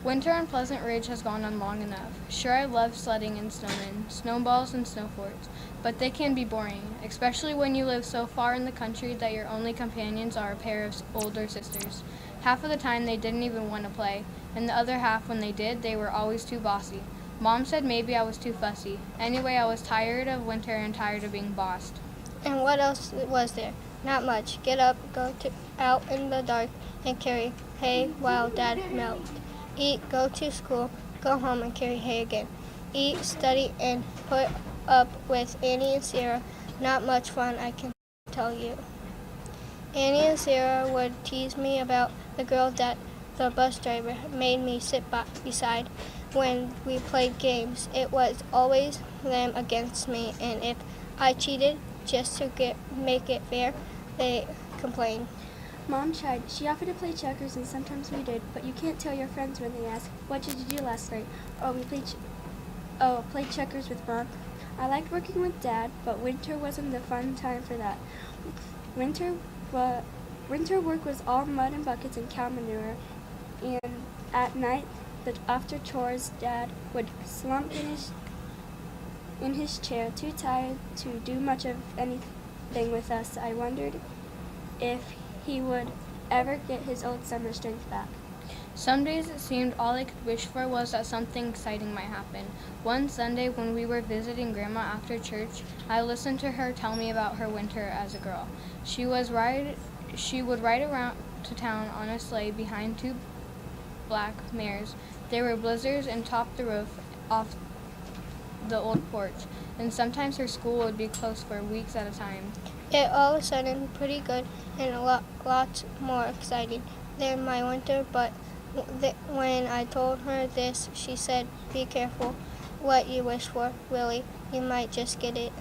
Winter on Pleasant Ridge has gone on long enough. Sure, I love sledding and snowmen, snowballs and snow forts, but they can be boring, especially when you live so far in the country that your only companions are a pair of older sisters. Half of the time they didn't even want to play, and the other half, when they did, they were always too bossy. Mom said maybe I was too fussy. Anyway, I was tired of winter and tired of being bossed. And what else was there? Not much. Get up, out in the dark, and carry hay while Dad melted. Eat, go to school, go home and carry hay again. Eat, study, and put up with Annie and Sarah. Not much fun, I can tell you. Annie and Sarah would tease me about the girl that the bus driver made me sit beside when we played games. It was always them against me, and if I cheated just to make it fair, they complained. Mom tried. She offered to play checkers, and sometimes we did, but you can't tell your friends when they ask, "What did you do last night?" Or we played checkers with Mom. I liked working with Dad, but winter wasn't the fun time for that. Winter work was all mud and buckets and cow manure, and at night, after chores, Dad would slump in his chair, too tired to do much of anything with us. I wondered if he would ever get his old summer strength back. Some days it seemed all I could wish for was that something exciting might happen. One Sunday when we were visiting Grandma after church, I listened to her tell me about her winter as a girl. She would ride around to town on a sleigh behind two black mares. There were blizzards and topped the roof off the old porch, and sometimes her school would be closed for weeks at a time. It all of a sudden pretty good and lots more exciting than my winter, but when I told her this, she said, "Be careful what you wish for, Willie. You might just get it."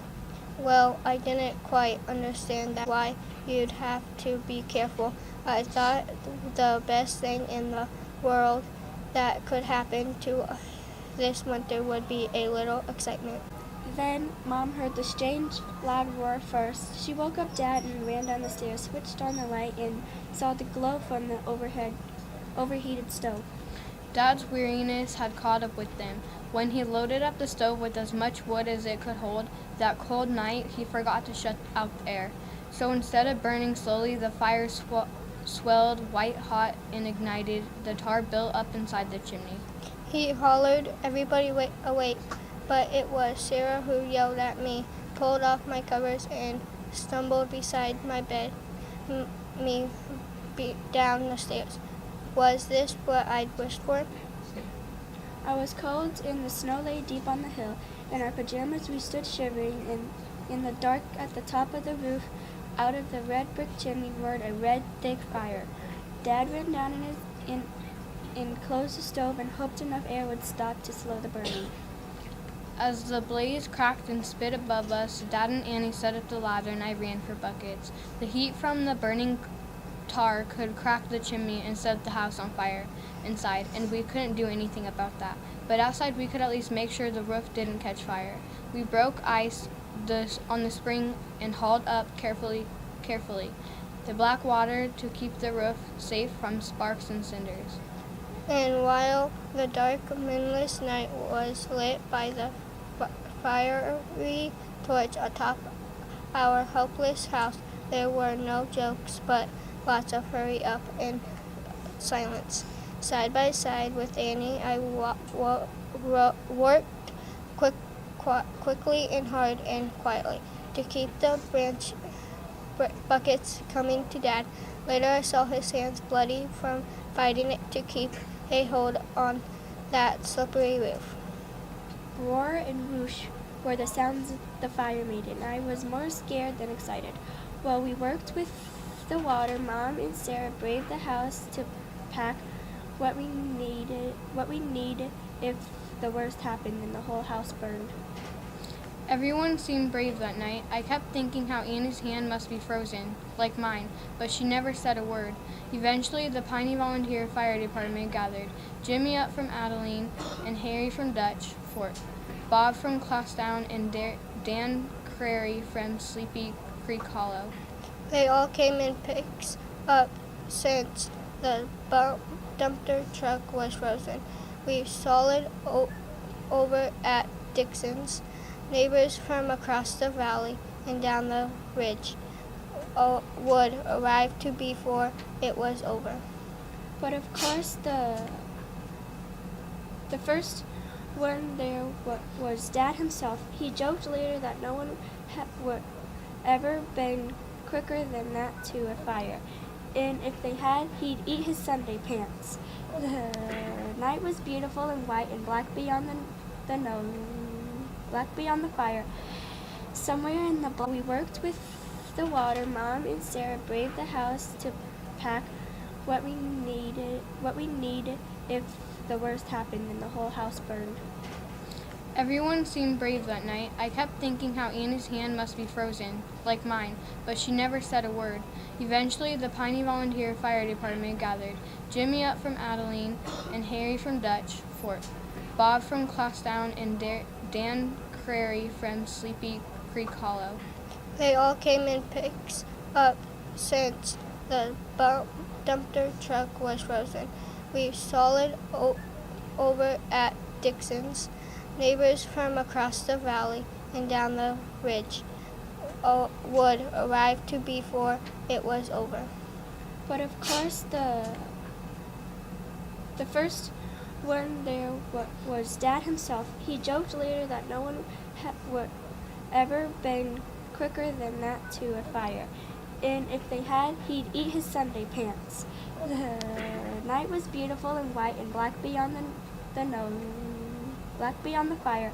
Well, I didn't quite understand that why you'd have to be careful. I thought the best thing in the world that could happen to this winter would be a little excitement. Then Mom heard the strange, loud roar first. She woke up Dad and ran down the stairs, switched on the light, and saw the glow from the overheated stove. Dad's weariness had caught up with them. When he loaded up the stove with as much wood as it could hold, that cold night he forgot to shut out the air. So instead of burning slowly, the fire swelled white hot and ignited. The tar built up inside the chimney. He hollered, "Everybody awake," but it was Sarah who yelled at me, pulled off my covers, and stumbled beside my bed, down the stairs. Was this what I'd wished for? I was cold, and the snow lay deep on the hill. In our pajamas we stood shivering, in the dark at the top of the roof. Out of the red brick chimney roared a red, thick fire. Dad ran down and closed the stove and hoped enough air would stop to slow the burning. As the blaze cracked and spit above us, Dad and Annie set up the ladder and I ran for buckets. The heat from the burning tar could crack the chimney and set the house on fire inside, and we couldn't do anything about that. But outside we could at least make sure the roof didn't catch fire. We broke ice on the spring and hauled up carefully the black water to keep the roof safe from sparks and cinders. And while the dark, moonless night was lit by the fiery torch atop our helpless house, there were no jokes, but lots of hurry up and silence. Side by side with Annie, I worked quickly and hard and quietly to keep the buckets coming to Dad. Later I saw his hands bloody from fighting it to keep a hold on that slippery roof. Roar and whoosh were the sounds the fire made, and I was more scared than excited. While we worked with the water, Mom and Sarah braved the house to pack what we needed if the worst happened and the whole house burned. Everyone seemed brave that night. I kept thinking how Annie's hand must be frozen, like mine, but she never said a word. Eventually, the Piney Volunteer Fire Department gathered. Jimmy up from Adeline, and Harry from Dutch Fort, Bob from Clastown, and Dan Crary from Sleepy Creek Hollow. They all came in picks up since The dumpster truck was frozen. We saw it over at Dixon's. Neighbors from across the valley and down the ridge would arrive before it was over. But of course, the first one there was Dad himself. He joked later that no one would ever been quicker than that to a fire, and if they had, he'd eat his Sunday pants. The night was beautiful and white and black beyond black beyond the fire. Somewhere in the we worked with the water. Mom and Sarah braved the house to pack what we needed if the worst happened and the whole house burned. Everyone seemed brave that night. I kept thinking how Annie's hand must be frozen, like mine, but she never said a word. Eventually, the Piney Volunteer Fire Department gathered. Jimmy up from Adeline and Harry from Dutch Fort, Bob from Clastown and Dan Crary from Sleepy Creek Hollow. They all came in picks up since the dumpster truck was frozen. We saw it over at Dixon's. Neighbors from across the valley and down the ridge would arrive before it was over. But of course, the first one there was Dad himself. He joked later that no one would ever been quicker than that to a fire, and if they had, he'd eat his Sunday pants. The night was beautiful and white and black beyond black beyond the fire.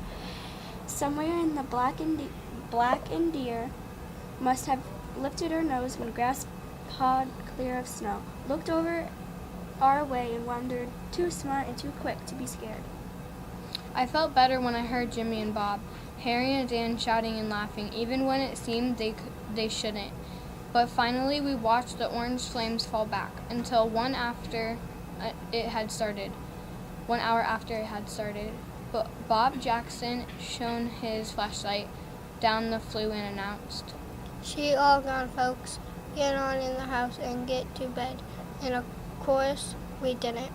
Somewhere in the black and deer must have lifted her nose when grass pawed clear of snow, looked over our way and wondered, too smart and too quick to be scared. I felt better when I heard Jimmy and Bob, Harry and Dan shouting and laughing, even when it seemed they shouldn't. But finally we watched the orange flames fall back until 1 hour after it had started. But Bob Jackson shone his flashlight down the flue and announced, "She all gone, folks. Get on in the house and get to bed." And of course, we didn't.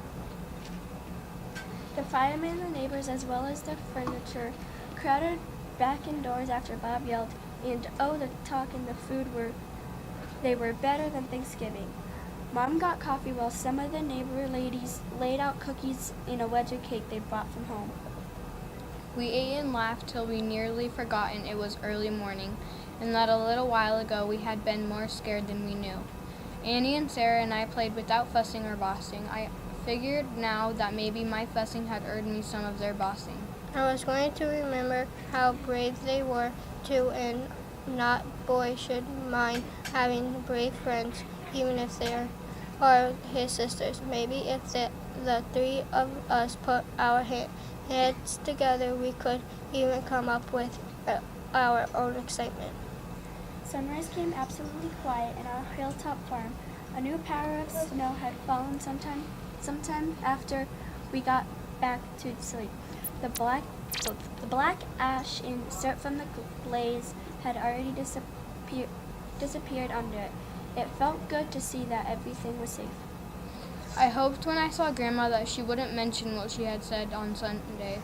The firemen, the neighbors, as well as the furniture, crowded back indoors after Bob yelled, and oh, the talk and the food they were better than Thanksgiving. Mom got coffee while some of the neighbor ladies laid out cookies and a wedge of cake they brought from home. We ate and laughed till we nearly forgotten it was early morning, and that a little while ago we had been more scared than we knew. Annie and Sarah and I played without fussing or bossing. I figured now that maybe my fussing had earned me some of their bossing. I was going to remember how brave they were, too, and not boy should mind having brave friends, even if they are his sisters. Maybe if the three of us put our heads together, we could even come up with our own excitement. Sunrise came absolutely quiet in our hilltop farm. A new power of snow had fallen sometime after we got back to sleep. The black ash and soot from the blaze had already disappeared under it. It felt good to see that everything was safe. I hoped when I saw Grandma that she wouldn't mention what she had said on Sunday.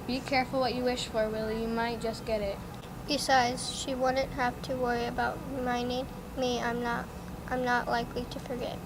Be careful what you wish for, Willie. You might just get it. Besides, she wouldn't have to worry about reminding me. I'm not likely to forget.